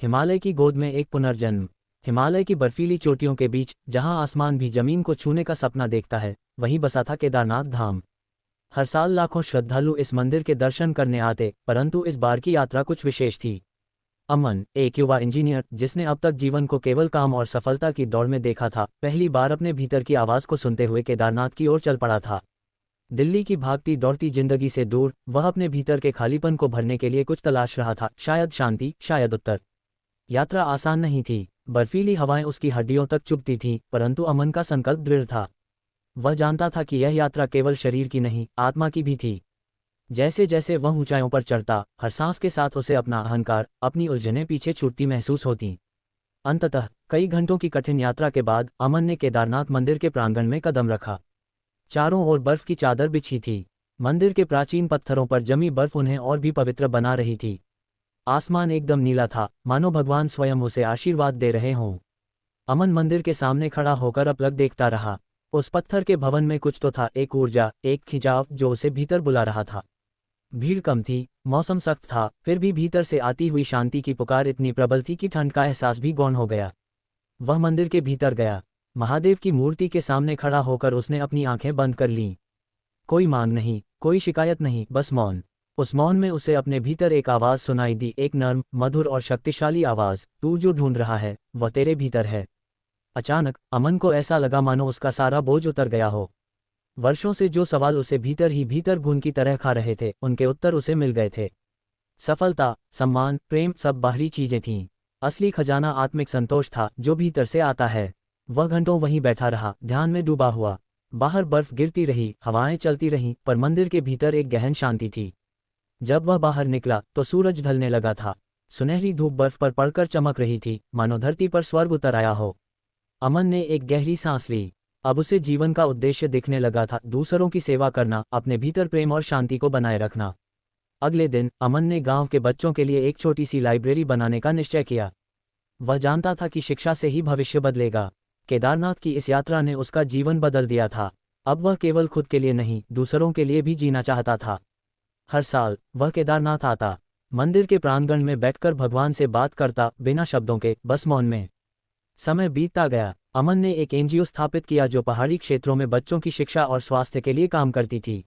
हिमालय की गोद में एक पुनर्जन्म। हिमालय की बर्फीली चोटियों के बीच, जहां आसमान भी जमीन को छूने का सपना देखता है, वहीं बसा था केदारनाथ धाम। हर साल लाखों श्रद्धालु इस मंदिर के दर्शन करने आते, परंतु इस बार की यात्रा कुछ विशेष थी। अमन, एक युवा इंजीनियर जिसने अब तक जीवन को केवल काम और सफलता की दौड़ में देखा था, पहली बार अपने भीतर की आवाज़ को सुनते हुए केदारनाथ की ओर चल पड़ा था। दिल्ली की भागती दौड़ती जिंदगी से दूर, वह अपने भीतर के खालीपन को भरने के लिए कुछ तलाश रहा था, शायद शांति, शायद उत्तर। यात्रा आसान नहीं थी। बर्फीली हवाएं उसकी हड्डियों तक चुभती थीं, परंतु अमन का संकल्प दृढ़ था। वह जानता था कि यह यात्रा केवल शरीर की नहीं, आत्मा की भी थी। जैसे जैसे वह ऊंचाइयों पर चढ़ता, हर सांस के साथ उसे अपना अहंकार, अपनी उलझनें पीछे छूटती महसूस होती। अंततः कई घंटों की कठिन यात्रा के बाद अमन ने केदारनाथ मंदिर के प्रांगण में कदम रखा। चारों ओर बर्फ की चादर बिछी थी। मंदिर के प्राचीन पत्थरों पर जमी बर्फ उन्हें और भी पवित्र बना रही थी। आसमान एकदम नीला था, मानो भगवान स्वयं उसे आशीर्वाद दे रहे हों। अमन मंदिर के सामने खड़ा होकर अपलक देखता रहा। उस पत्थर के भवन में कुछ तो था, एक ऊर्जा, एक खिंचाव जो उसे भीतर बुला रहा था। भीड़ कम थी, मौसम सख्त था, फिर भी भीतर से आती हुई शांति की पुकार इतनी प्रबल थी कि ठंड का एहसास भी गौण हो गया। वह मंदिर के भीतर गया। महादेव की मूर्ति के सामने खड़ा होकर उसने अपनी आंखें बंद कर लीं। कोई मांग नहीं, कोई शिकायत नहीं, बस मौन। उस मौन में उसे अपने भीतर एक आवाज़ सुनाई दी, एक नर्म, मधुर और शक्तिशाली आवाज़, तू जो ढूंढ रहा है वह तेरे भीतर है। अचानक अमन को ऐसा लगा मानो उसका सारा बोझ उतर गया हो। वर्षों से जो सवाल उसे भीतर ही भीतर घुन की तरह खा रहे थे, उनके उत्तर उसे मिल गए थे। सफलता, सम्मान, प्रेम, सब बाहरी चीजें थीं। असली खजाना आत्मिक संतोष था, जो भीतर से आता है। वह घंटों वहीं बैठा रहा, ध्यान में डूबा हुआ। बाहर बर्फ गिरती रही, हवाएं चलती रहीं, पर मंदिर के भीतर एक गहन शांति थी। जब वह बाहर निकला तो सूरज ढलने लगा था। सुनहरी धूप बर्फ पर पड़कर चमक रही थी, मानो धरती पर स्वर्ग उतर आया हो। अमन ने एक गहरी सांस ली। अब उसे जीवन का उद्देश्य दिखने लगा था, दूसरों की सेवा करना, अपने भीतर प्रेम और शांति को बनाए रखना। अगले दिन अमन ने गांव के बच्चों के लिए एक छोटी सी लाइब्रेरी बनाने का निश्चय किया। वह जानता था कि शिक्षा से ही भविष्य बदलेगा। केदारनाथ की इस यात्रा ने उसका जीवन बदल दिया था। अब वह केवल खुद के लिए नहीं, दूसरों के लिए भी जीना चाहता था। हर साल वह केदारनाथ आता, मंदिर के प्रांगण में बैठकर भगवान से बात करता, बिना शब्दों के, बस मौन में। समय बीतता गया। अमन ने एक एनजीओ स्थापित किया जो पहाड़ी क्षेत्रों में बच्चों की शिक्षा और स्वास्थ्य के लिए काम करती थी।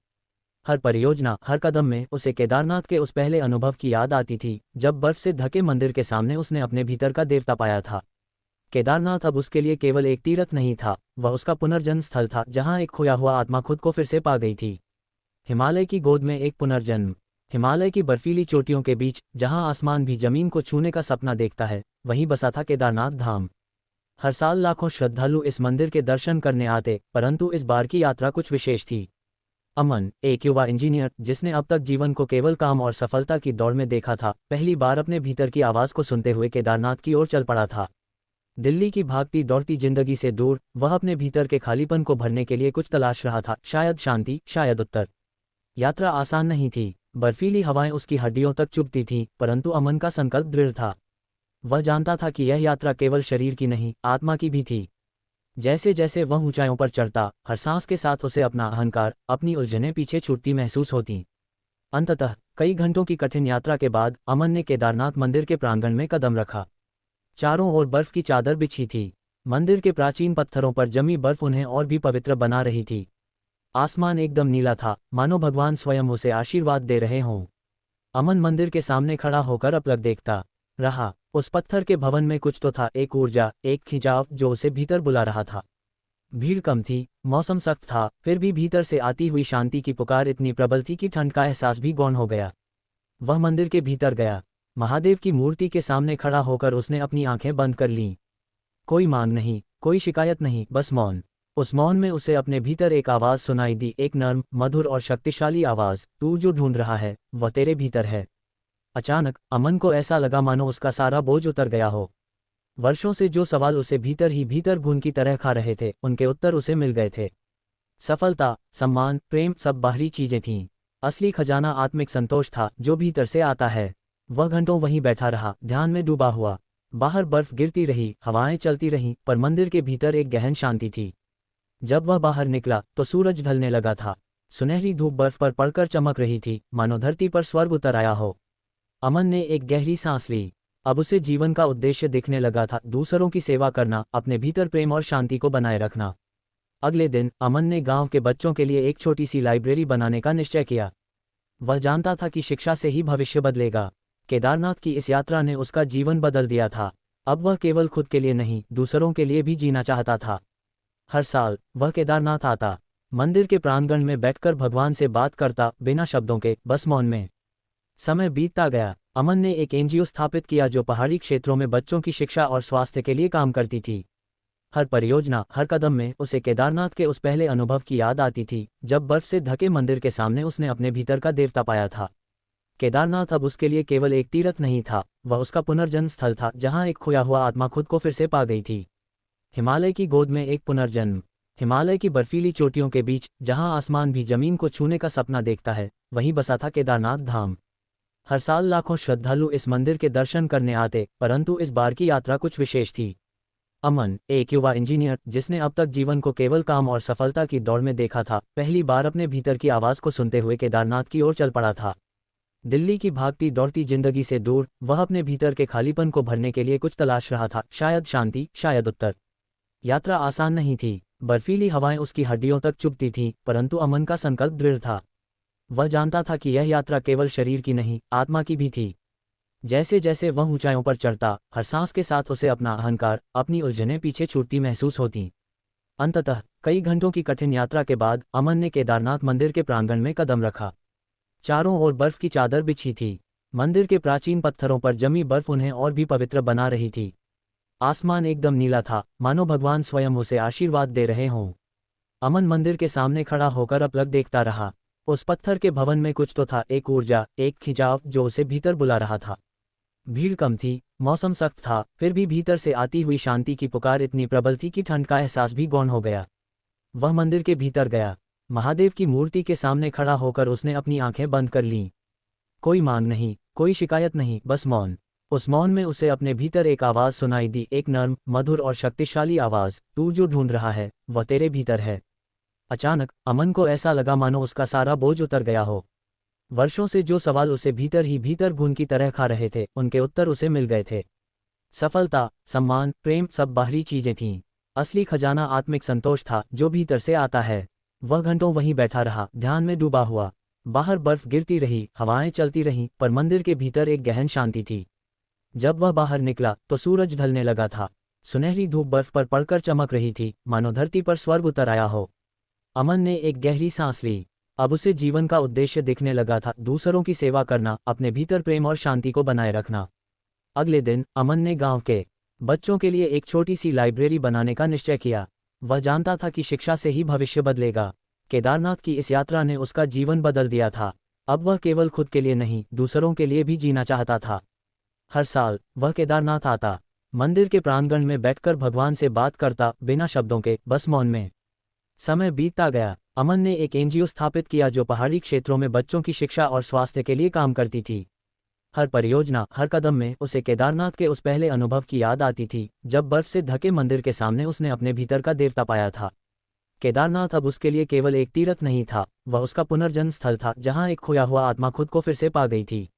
हर परियोजना, हर कदम में उसे केदारनाथ के उस पहले अनुभव की याद आती थी, जब बर्फ से ढके मंदिर के सामने उसने अपने भीतर का देवता पाया था। केदारनाथ अब उसके लिए केवल एक तीर्थ नहीं था, वह उसका पुनर्जन्म स्थल था, जहां एक खोया हुआ आत्मा खुद को फिर से पा गई थी। हिमालय की गोद में एक पुनर्जन्म। हिमालय की बर्फीली चोटियों के बीच, जहां आसमान भी जमीन को छूने का सपना देखता है, वहीं बसा था केदारनाथ धाम। हर साल लाखों श्रद्धालु इस मंदिर के दर्शन करने आते, परंतु इस बार की यात्रा कुछ विशेष थी। अमन, एक युवा इंजीनियर जिसने अब तक जीवन को केवल काम और सफलता की दौड़ में देखा था, पहली बार अपने भीतर की आवाज़ को सुनते हुए केदारनाथ की ओर चल पड़ा था। दिल्ली की भागती दौड़ती जिंदगी से दूर, वह अपने भीतर के खालीपन को भरने के लिए कुछ तलाश रहा था, शायद शांति, शायद उत्तर। यात्रा आसान नहीं थी। बर्फीली हवाएं उसकी हड्डियों तक चुभती थीं, परंतु अमन का संकल्प दृढ़ था। वह जानता था कि यह यात्रा केवल शरीर की नहीं, आत्मा की भी थी। जैसे जैसे वह ऊंचाइयों पर चढ़ता, हर सांस के साथ उसे अपना अहंकार, अपनी उलझनें पीछे छूटती महसूस होती। अंततः कई घंटों की कठिन यात्रा के बाद अमन ने केदारनाथ मंदिर के प्रांगण में कदम रखा। चारों ओर बर्फ की चादर बिछी थी। मंदिर के प्राचीन पत्थरों पर जमी बर्फ उन्हें और भी पवित्र बना रही थी। आसमान एकदम नीला था, मानो भगवान स्वयं उसे आशीर्वाद दे रहे हों। अमन मंदिर के सामने खड़ा होकर अपलक देखता रहा। उस पत्थर के भवन में कुछ तो था, एक ऊर्जा, एक खिंचाव जो उसे भीतर बुला रहा था। भीड़ कम थी, मौसम सख्त था, फिर भी भीतर से आती हुई शांति की पुकार इतनी प्रबल थी कि ठंड का एहसास भी गौण हो गया। वह मंदिर के भीतर गया। महादेव की मूर्ति के सामने खड़ा होकर उसने अपनी आंखें बंद कर लीं। कोई मांग नहीं, कोई शिकायत नहीं, बस मौन। उस मौन में उसे अपने भीतर एक आवाज़ सुनाई दी, एक नर्म, मधुर और शक्तिशाली आवाज़, तू जो ढूंढ रहा है वह तेरे भीतर है। अचानक अमन को ऐसा लगा मानो उसका सारा बोझ उतर गया हो। वर्षों से जो सवाल उसे भीतर ही भीतर घुन की तरह खा रहे थे, उनके उत्तर उसे मिल गए थे। सफलता, सम्मान, प्रेम, सब बाहरी चीजें थीं। असली खजाना आत्मिक संतोष था, जो भीतर से आता है। वह घंटों वहीं बैठा रहा, ध्यान में डूबा हुआ। बाहर बर्फ गिरती रही, हवाएं चलती रहीं, पर मंदिर के भीतर एक गहन शांति थी। जब वह बाहर निकला तो सूरज ढलने लगा था। सुनहरी धूप बर्फ पर पड़कर चमक रही थी, मानो धरती पर स्वर्ग उतर आया हो। अमन ने एक गहरी सांस ली। अब उसे जीवन का उद्देश्य दिखने लगा था, दूसरों की सेवा करना, अपने भीतर प्रेम और शांति को बनाए रखना। अगले दिन अमन ने गांव के बच्चों के लिए एक छोटी सी लाइब्रेरी बनाने का निश्चय किया। वह जानता था कि शिक्षा से ही भविष्य बदलेगा। केदारनाथ की इस यात्रा ने उसका जीवन बदल दिया था। अब वह केवल खुद के लिए नहीं, दूसरों के लिए भी जीना चाहता था। हर साल वह केदारनाथ आता, मंदिर के प्रांगण में बैठकर भगवान से बात करता, बिना शब्दों के, बस मौन में। समय बीतता गया। अमन ने एक एनजीओ स्थापित किया जो पहाड़ी क्षेत्रों में बच्चों की शिक्षा और स्वास्थ्य के लिए काम करती थी। हर परियोजना, हर कदम में उसे केदारनाथ के उस पहले अनुभव की याद आती थी, जब बर्फ से ढके मंदिर के सामने उसने अपने भीतर का देवता पाया था। केदारनाथ अब उसके लिए केवल एक तीर्थ नहीं था, वह उसका पुनर्जन्म स्थल था, जहां एक खोया हुआ आत्मा खुद को फिर से पा गई थी। हिमालय की गोद में एक पुनर्जन्म। हिमालय की बर्फीली चोटियों के बीच, जहां आसमान भी जमीन को छूने का सपना देखता है, वहीं बसा था केदारनाथ धाम। हर साल लाखों श्रद्धालु इस मंदिर के दर्शन करने आते, परंतु इस बार की यात्रा कुछ विशेष थी। अमन, एक युवा इंजीनियर जिसने अब तक जीवन को केवल काम और सफलता की दौड़ में देखा था, पहली बार अपने भीतर की आवाज़ को सुनते हुए केदारनाथ की ओर चल पड़ा था। दिल्ली की भागती दौड़ती जिंदगी से दूर, वह अपने भीतर के खालीपन को भरने के लिए कुछ तलाश रहा था, शायद शांति, शायद उत्तर। यात्रा आसान नहीं थी। बर्फीली हवाएं उसकी हड्डियों तक चुभती थीं, परंतु अमन का संकल्प दृढ़ था। वह जानता था कि यह यात्रा केवल शरीर की नहीं, आत्मा की भी थी। जैसे जैसे वह ऊंचाइयों पर चढ़ता, हर सांस के साथ उसे अपना अहंकार, अपनी उलझनें पीछे छूटती महसूस होती। अंततः कई घंटों की कठिन यात्रा के बाद अमन ने केदारनाथ मंदिर के प्रांगण में कदम रखा। चारों ओर बर्फ की चादर बिछी थी। मंदिर के प्राचीन पत्थरों पर जमी बर्फ उन्हें और भी पवित्र बना रही थी। आसमान एकदम नीला था, मानो भगवान स्वयं उसे आशीर्वाद दे रहे हों। अमन मंदिर के सामने खड़ा होकर अपलक देखता रहा। उस पत्थर के भवन में कुछ तो था, एक ऊर्जा, एक खिंचाव जो उसे भीतर बुला रहा था। भीड़ कम थी, मौसम सख्त था, फिर भी भीतर से आती हुई शांति की पुकार इतनी प्रबल थी कि ठंड का एहसास भी गौण हो गया। वह मंदिर के भीतर गया। महादेव की मूर्ति के सामने खड़ा होकर उसने अपनी आंखें बंद कर लीं। कोई मांग नहीं, कोई शिकायत नहीं, बस मौन। उस मौन में उसे अपने भीतर एक आवाज़ सुनाई दी, एक नर्म, मधुर और शक्तिशाली आवाज़, तू जो ढूंढ रहा है वह तेरे भीतर है। अचानक अमन को ऐसा लगा मानो उसका सारा बोझ उतर गया हो। वर्षों से जो सवाल उसे भीतर ही भीतर घुन की तरह खा रहे थे, उनके उत्तर उसे मिल गए थे। सफलता, सम्मान, प्रेम, सब बाहरी चीजें थीं। असली खजाना आत्मिक संतोष था, जो भीतर से आता है। वह घंटों वहीं बैठा रहा, ध्यान में डूबा हुआ। बाहर बर्फ गिरती रही, हवाएं चलती रहीं, पर मंदिर के भीतर एक गहन शांति थी। जब वह बाहर निकला तो सूरज ढलने लगा था। सुनहरी धूप बर्फ पर पड़कर चमक रही थी, मानो धरती पर स्वर्ग उतर आया हो। अमन ने एक गहरी सांस ली। अब उसे जीवन का उद्देश्य दिखने लगा था, दूसरों की सेवा करना, अपने भीतर प्रेम और शांति को बनाए रखना। अगले दिन अमन ने गांव के बच्चों के लिए एक छोटी सी लाइब्रेरी बनाने का निश्चय किया। वह जानता था कि शिक्षा से ही भविष्य बदलेगा। केदारनाथ की इस यात्रा ने उसका जीवन बदल दिया था। अब वह केवल खुद के लिए नहीं, दूसरों के लिए भी जीना चाहता था। हर साल वह केदारनाथ आता, मंदिर के प्रांगण में बैठकर भगवान से बात करता, बिना शब्दों के, बस मौन में। समय बीतता गया। अमन ने एक एनजीओ स्थापित किया जो पहाड़ी क्षेत्रों में बच्चों की शिक्षा और स्वास्थ्य के लिए काम करती थी। हर परियोजना, हर कदम में उसे केदारनाथ के उस पहले अनुभव की याद आती थी, जब बर्फ से ढके मंदिर के सामने उसने अपने भीतर का देवता पाया था। केदारनाथ अब उसके लिए केवल एक तीर्थ नहीं था, वह उसका पुनर्जन्म स्थल था, जहां एक खोया हुआ आत्मा खुद को फिर से पा गई थी।